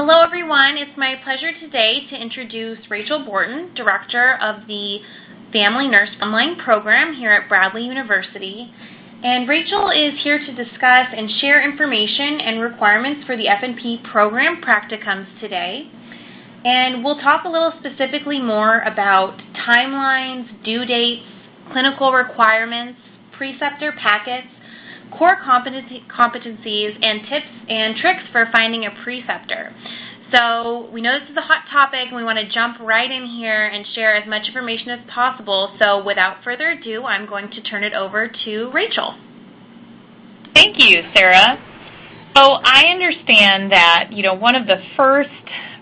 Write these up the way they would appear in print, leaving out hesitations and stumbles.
Hello everyone, it's my pleasure today to introduce Rachel Borton, Director of the Family Nurse Online Program here at Bradley University. And Rachel is here to discuss and share information and requirements for the FNP program Practicums today. And we'll talk a little specifically more about timelines, due dates, clinical requirements, preceptor packets, core competencies, and tips and tricks for finding a preceptor. So we know this is a hot topic, and we want to jump right in here and share as much information as possible. So without further ado, I'm going to turn it over to Rachel. Thank you, Sarah. So I understand that, one of the first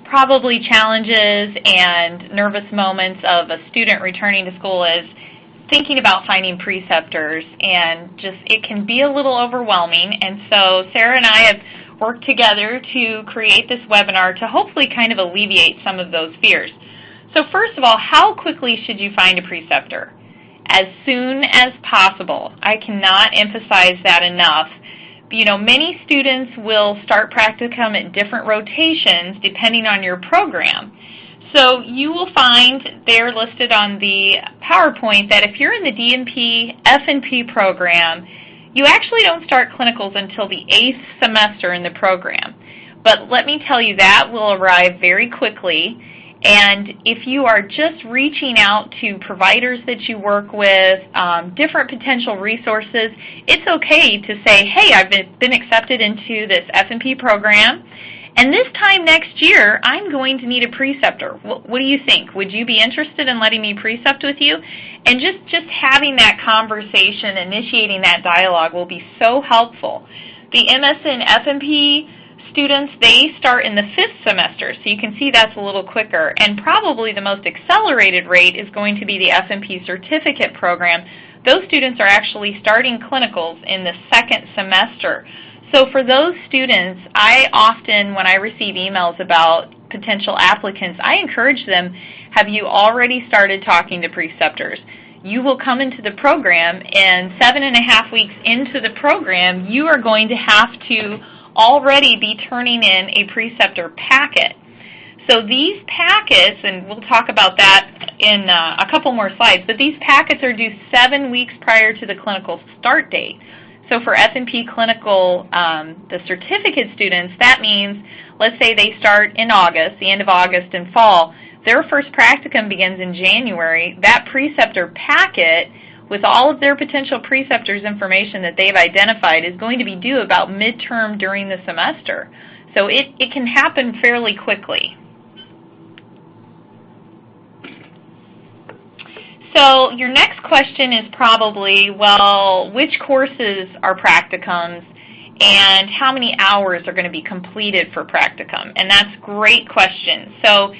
probably challenges and nervous moments of a student returning to school is thinking about finding preceptors, and it can be a little overwhelming. And so Sarah and I have worked together to create this webinar to hopefully kind of alleviate some of those fears. So first of all, how quickly should you find a preceptor? As soon as possible. I cannot emphasize that enough. Many students will start practicum at different rotations depending on your program. So you will find there listed on the PowerPoint that if you're in the DNP FNP program, you actually don't start clinicals until the 8th semester in the program. But let me tell you, that will arrive very quickly. And if you are just reaching out to providers that you work with, different potential resources, it's okay to say, hey, I've been accepted into this FNP program, and this time next year, I'm going to need a preceptor. What do you think? Would you be interested in letting me precept with you? And just having that conversation, initiating that dialogue will be so helpful. The MS and FNP students, they start in the 5th semester, so you can see that's a little quicker. And probably the most accelerated rate is going to be the FNP certificate program. Those students are actually starting clinicals in the 2nd semester. So for those students, I often, when I receive emails about potential applicants, I encourage them, have you already started talking to preceptors? You will come into the program, and 7.5 weeks into the program, you are going to have to already be turning in a preceptor packet. So these packets, and we'll talk about that in a couple more slides, but these packets are due 7 weeks prior to the clinical start date. So for FNP clinical, the certificate students, that means, let's say they start in August, the end of August and fall. Their first practicum begins in January. That preceptor packet, with all of their potential preceptors' information that they've identified, is going to be due about midterm during the semester. So it can happen fairly quickly. So your next question is probably, well, which courses are practicums and how many hours are going to be completed for practicum? And that's a great question. So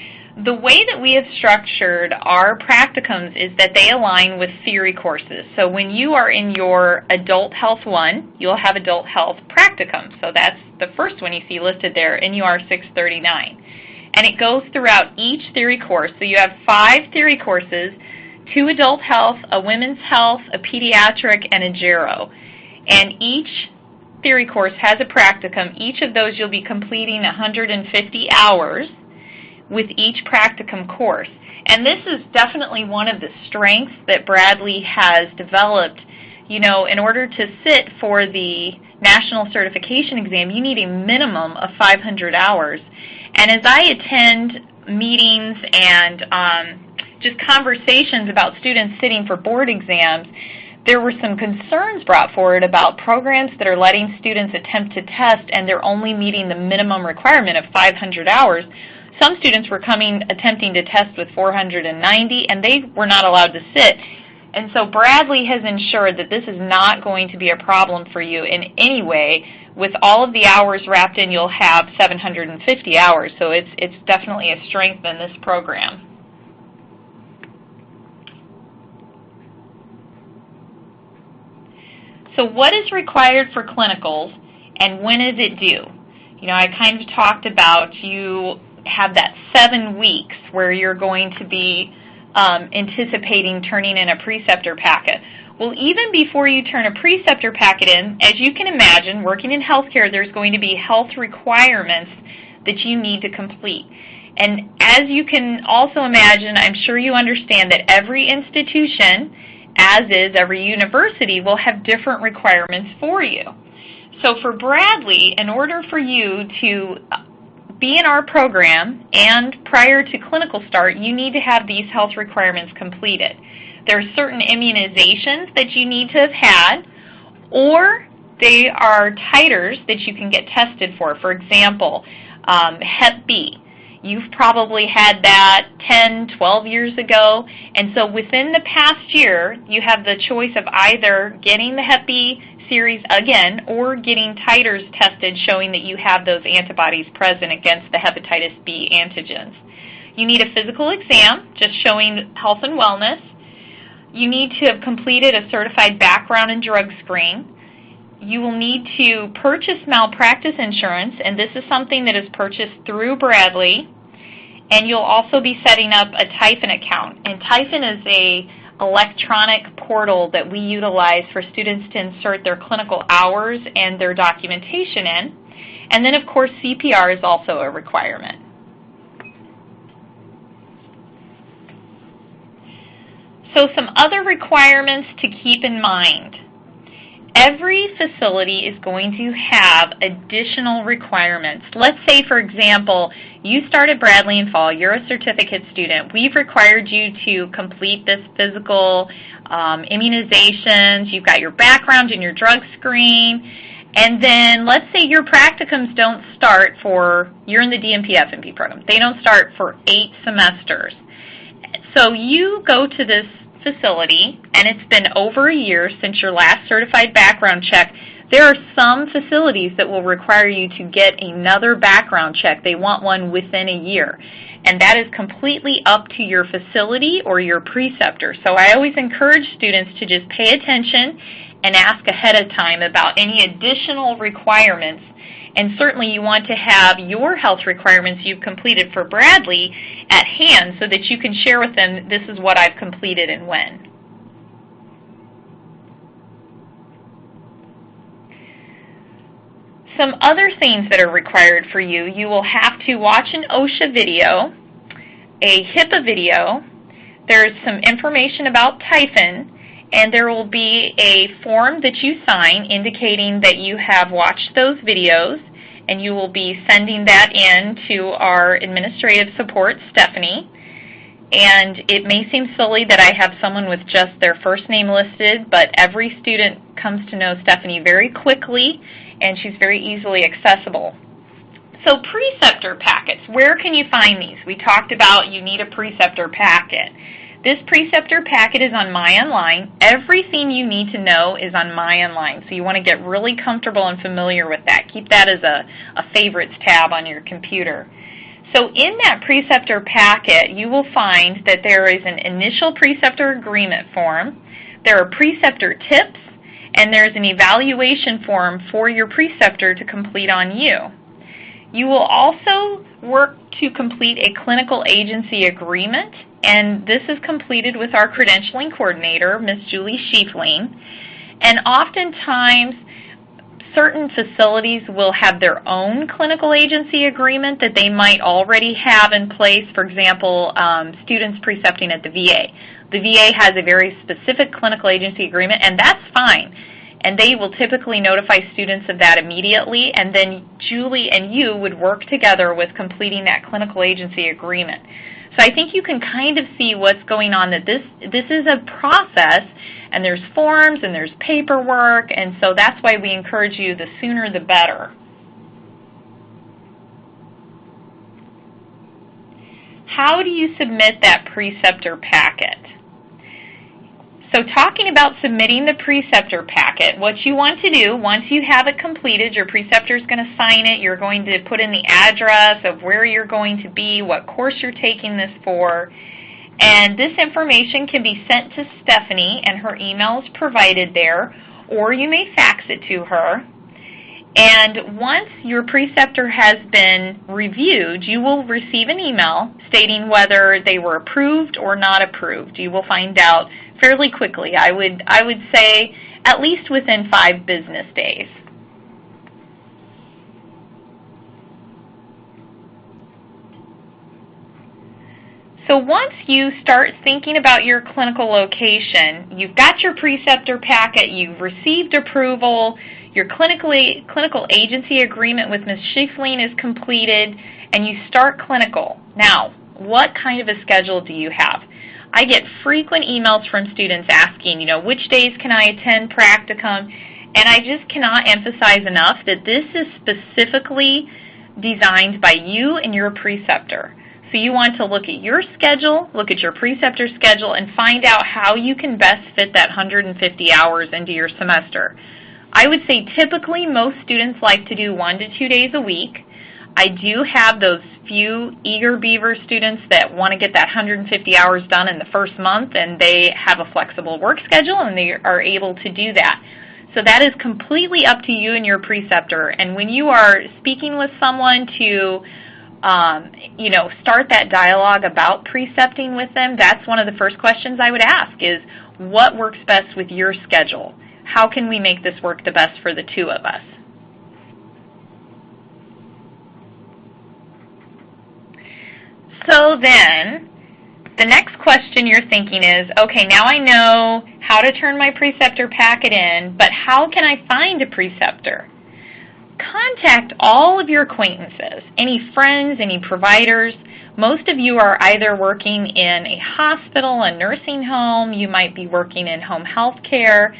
the way that we have structured our practicums is that they align with theory courses. So when you are in your Adult Health 1, you'll have Adult Health Practicum. So that's the first one you see listed there, NUR 639. And it goes throughout each theory course. So you have 5 theory courses, 2 adult health, a women's health, a pediatric, and a gero. And each theory course has a practicum. Each of those you'll be completing 150 hours with each practicum course. And this is definitely one of the strengths that Bradley has developed. In order to sit for the national certification exam, you need a minimum of 500 hours. And as I attend meetings and just conversations about students sitting for board exams, there were some concerns brought forward about programs that are letting students attempt to test and they're only meeting the minimum requirement of 500 hours. Some students were attempting to test with 490, and they were not allowed to sit. And so Bradley has ensured that this is not going to be a problem for you in any way. With all of the hours wrapped in, you'll have 750 hours. So it's definitely a strength in this program. So what is required for clinicals, and when is it due? I kind of talked about you have that 7 weeks where you're going to be anticipating turning in a preceptor packet. Well, even before you turn a preceptor packet in, as you can imagine, working in healthcare, there's going to be health requirements that you need to complete. And as you can also imagine, I'm sure you understand that every institution, as is every university, will have different requirements for you. So for Bradley, in order for you to be in our program and prior to clinical start, you need to have these health requirements completed. There are certain immunizations that you need to have had, or they are titers that you can get tested for. For example, Hep B. You've probably had that 10, 12 years ago, and so within the past year, you have the choice of either getting the Hep B series again or getting titers tested showing that you have those antibodies present against the hepatitis B antigens. You need a physical exam, just showing health and wellness. You need to have completed a certified background and drug screen. You will need to purchase malpractice insurance, and this is something that is purchased through Bradley. And you'll also be setting up a Typhon account. And Typhon is an electronic portal that we utilize for students to insert their clinical hours and their documentation in. And then, of course, CPR is also a requirement. So some other requirements to keep in mind. Every facility is going to have additional requirements. Let's say, for example, you start at Bradley in fall, you're a certificate student. We've required you to complete this physical immunizations, you've got your background and your drug screen, and then let's say your practicums don't start for, you're in the DNP FNP program, they don't start for 8 semesters. So you go to this facility, and it's been over a year since your last certified background check. There are some facilities that will require you to get another background check. They want one within a year, and that is completely up to your facility or your preceptor. So I always encourage students to just pay attention and ask ahead of time about any additional requirements. And certainly you want to have your health requirements you've completed for Bradley at hand so that you can share with them, this is what I've completed and when. Some other things that are required for you, you will have to watch an OSHA video, a HIPAA video, there's some information about Typhon, and there will be a form that you sign indicating that you have watched those videos, and you will be sending that in to our administrative support, Stephanie. And it may seem silly that I have someone with just their first name listed, but every student comes to know Stephanie very quickly, and she's very easily accessible. So preceptor packets, where can you find these? We talked about you need a preceptor packet. This preceptor packet is on My Online. Everything you need to know is on My Online, so you want to get really comfortable and familiar with that. Keep that as a favorites tab on your computer. So in that preceptor packet, you will find that there is an initial preceptor agreement form, there are preceptor tips, and there's an evaluation form for your preceptor to complete on you. You will also work to complete a clinical agency agreement, and this is completed with our credentialing coordinator, Ms. Julie Schiefling. And oftentimes, certain facilities will have their own clinical agency agreement that they might already have in place. For example, students precepting at the VA. The VA has a very specific clinical agency agreement, and that's fine. And they will typically notify students of that immediately, and then Julie and you would work together with completing that clinical agency agreement. So I think you can kind of see what's going on, that this is a process, and there's forms and there's paperwork, and so that's why we encourage you the sooner the better. How do you submit that preceptor packet? So talking about submitting the preceptor packet, what you want to do, once you have it completed, your preceptor is going to sign it, you're going to put in the address of where you're going to be, what course you're taking this for, and this information can be sent to Stephanie, and her email is provided there, or you may fax it to her. And once your preceptor has been reviewed, you will receive an email stating whether they were approved or not approved. You will find out fairly quickly. I would say at least within 5 business days. So once you start thinking about your clinical location, you've got your preceptor packet, you've received approval, your clinical agency agreement with Ms. Schiefling is completed, and you start clinical. Now, what kind of a schedule do you have? I get frequent emails from students asking, which days can I attend practicum? And I just cannot emphasize enough that this is specifically designed by you and your preceptor. So you want to look at your schedule, look at your preceptor's schedule, and find out how you can best fit that 150 hours into your semester. I would say typically most students like to do 1 to 2 days a week. I do have those few eager beaver students that want to get that 150 hours done in the first month, and they have a flexible work schedule and they are able to do that. So that is completely up to you and your preceptor. And when you are speaking with someone to start that dialogue about precepting with them, that's one of the first questions I would ask is, what works best with your schedule? How can we make this work the best for the two of us? So then, the next question you're thinking is, okay, now I know how to turn my preceptor packet in, but how can I find a preceptor? Contact all of your acquaintances, any friends, any providers. Most of you are either working in a hospital, a nursing home, you might be working in home health care.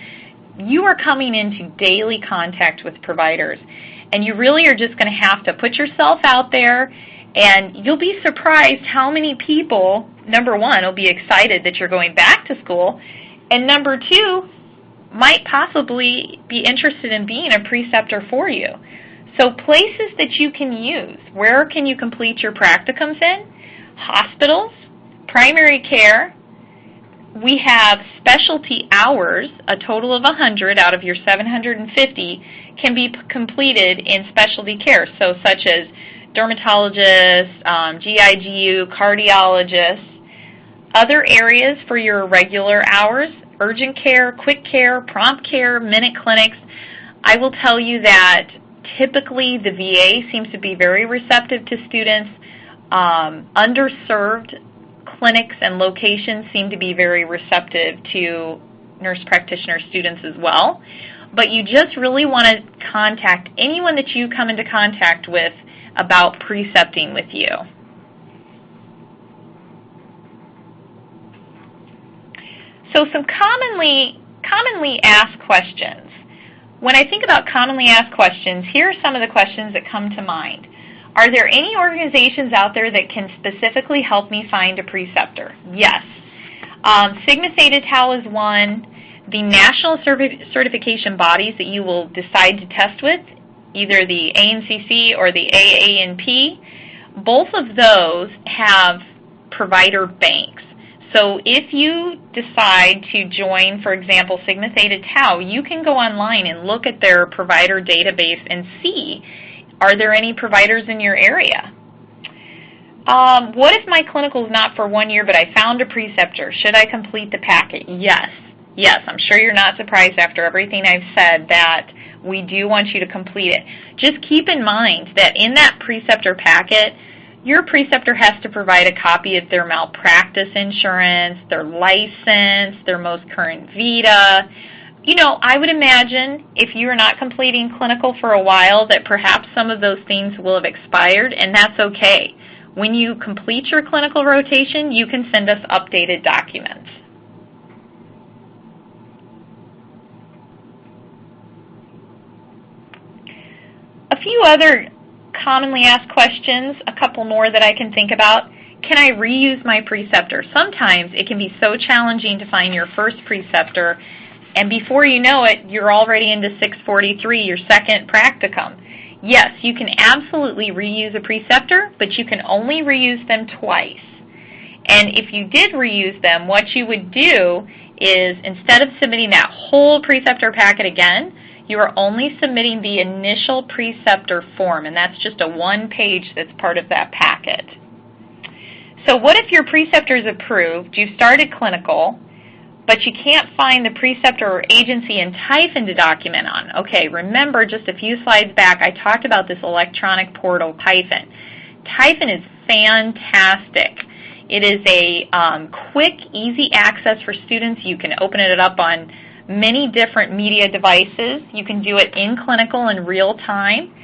You are coming into daily contact with providers, and you really are just going to have to put yourself out there, and you'll be surprised how many people, number one, will be excited that you're going back to school, and number two, might possibly be interested in being a preceptor for you. So places that you can use, where can you complete your practicums in? Hospitals, primary care. We have specialty hours, a total of 100 out of your 750 can be completed in specialty care, so such as dermatologists, GIGU, cardiologists. Other areas for your regular hours, urgent care, quick care, prompt care, minute clinics. I will tell you that typically the VA seems to be very receptive to students. Underserved clinics and locations seem to be very receptive to nurse practitioner students as well. But you just really want to contact anyone that you come into contact with about precepting with you. So some commonly asked questions. When I think about commonly asked questions, here are some of the questions that come to mind. Are there any organizations out there that can specifically help me find a preceptor? Yes. Sigma Theta Tau is one. The national certification bodies that you will decide to test with, either the ANCC or the AANP, both of those have provider banks. So if you decide to join, for example, Sigma Theta Tau, you can go online and look at their provider database and see, are there any providers in your area? What if my clinical is not for 1 year, but I found a preceptor? Should I complete the packet? Yes. Yes, I'm sure you're not surprised after everything I've said that we do want you to complete it. Just keep in mind that in that preceptor packet, your preceptor has to provide a copy of their malpractice insurance, their license, their most current vita. I would imagine if you are not completing clinical for a while that perhaps some of those things will have expired, and that's okay. When you complete your clinical rotation, you can send us updated documents. A few other commonly asked questions, a couple more that I can think about. Can I reuse my preceptor? Sometimes it can be so challenging to find your first preceptor, and before you know it, you're already into 643, your second practicum. Yes, you can absolutely reuse a preceptor, but you can only reuse them twice. And if you did reuse them, what you would do is, instead of submitting that whole preceptor packet again, you are only submitting the initial preceptor form, and that's just a one-page that's part of that packet. So what if your preceptor is approved, you've started clinical, but you can't find the preceptor or agency and Typhon to document on? Okay, remember just a few slides back I talked about this electronic portal, Typhon. Typhon is fantastic. It is a quick, easy access for students. You can open it up on many different media devices. You can do it in clinical in real time.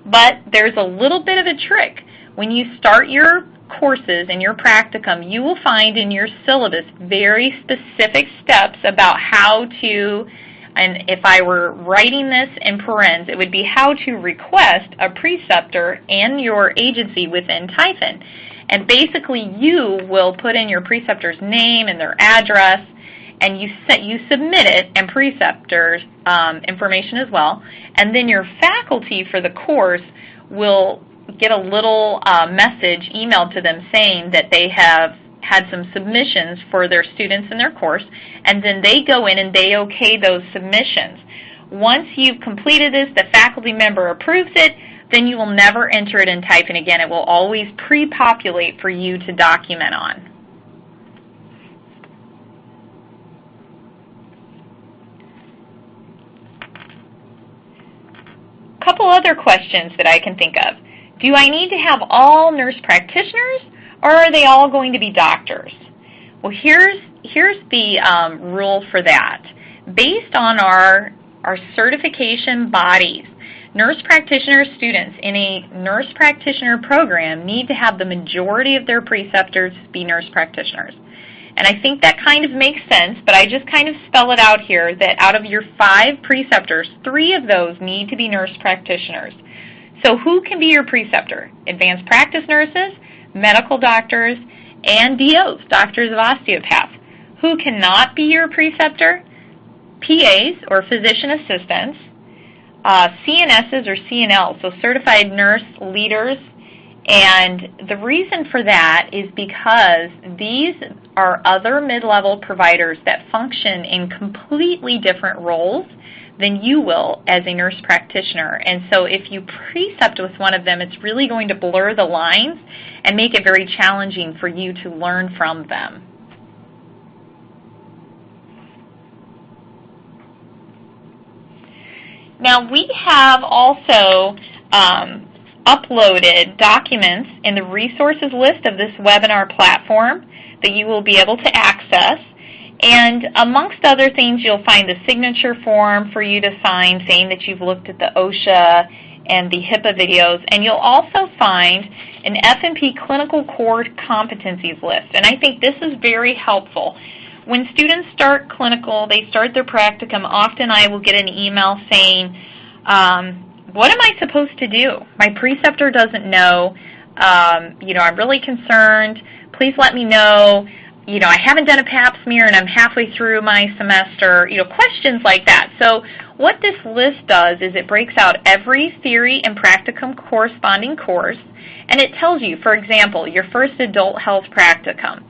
But there's a little bit of a trick. When you start your courses in your practicum, you will find in your syllabus very specific steps about how to, and if I were writing this in parens, it would be how to request a preceptor and your agency within Typhon. And basically you will put in your preceptor's name and their address, and you submit it, and preceptor's information as well, and then your faculty for the course will get a little message emailed to them saying that they have had some submissions for their students in their course, and then they go in and they okay those submissions. Once you've completed this, the faculty member approves it, then you will never enter it in Typhon again. It will always pre-populate for you to document on. A couple other questions that I can think of. Do I need to have all nurse practitioners, or are they all going to be doctors? Well, here's the rule for that. Based on our certification bodies, nurse practitioner students in a nurse practitioner program need to have the majority of their preceptors be nurse practitioners. And I think that kind of makes sense, but I just kind of spell it out here that out of your 5 preceptors, 3 of those need to be nurse practitioners. So who can be your preceptor? Advanced practice nurses, medical doctors, and DOs, doctors of osteopaths. Who cannot be your preceptor? PAs, or physician assistants, CNSs or CNLs, so certified nurse leaders. And the reason for that is because these are other mid-level providers that function in completely different roles than you will as a nurse practitioner. And so if you precept with one of them, it's really going to blur the lines and make it very challenging for you to learn from them. Now, we have also uploaded documents in the resources list of this webinar platform that you will be able to access. And amongst other things, you'll find the signature form for you to sign saying that you've looked at the OSHA and the HIPAA videos. And you'll also find an FNP clinical core competencies list. And I think this is very helpful. When students start clinical, they start their practicum, often I will get an email saying, what am I supposed to do? My preceptor doesn't know. I'm really concerned. Please let me know. I haven't done a pap smear and I'm halfway through my semester. Questions like that. So what this list does is it breaks out every theory and practicum corresponding course, and it tells you, for example, your first adult health practicum.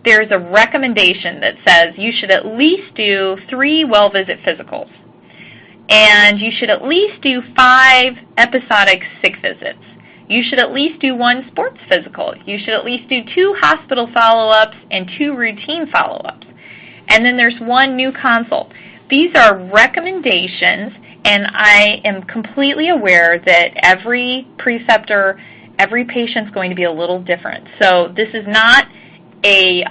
There's a recommendation that says you should at least do 3 well-visit physicals. And you should at least do 5 episodic sick visits. You should at least do 1 sports physical. You should at least do 2 hospital follow-ups and 2 routine follow-ups. And then there's 1 new consult. These are recommendations, and I am completely aware that every preceptor, every patient's going to be a little different. So this is not a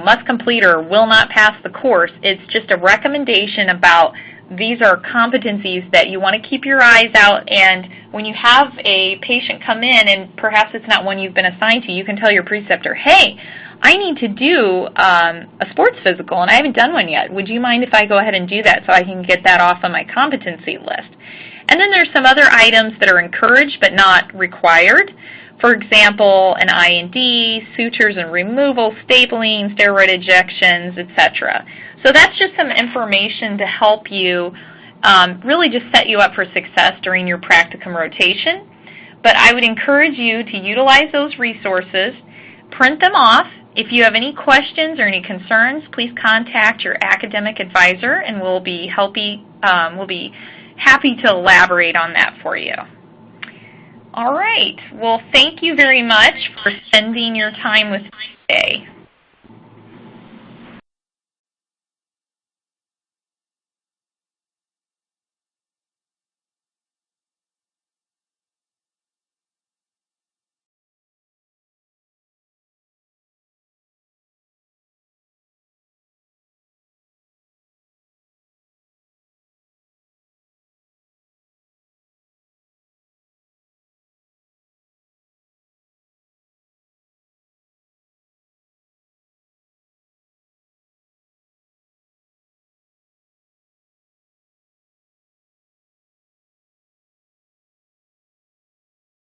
must complete or will not pass the course. It's just a recommendation about these are competencies that you want to keep your eyes out, and when you have a patient come in and perhaps it's not one you've been assigned to, you can tell your preceptor, hey, I need to do a sports physical and I haven't done one yet. Would you mind if I go ahead and do that so I can get that off on my competency list? And then there's some other items that are encouraged but not required. For example, an IND, sutures and removal, stapling, steroid injections, etc. So that's just some information to help you really just set you up for success during your practicum rotation. But I would encourage you to utilize those resources, print them off. If you have any questions or any concerns, please contact your academic advisor, and we'll be happy to elaborate on that for you. All right. Well, thank you very much for spending your time with me today.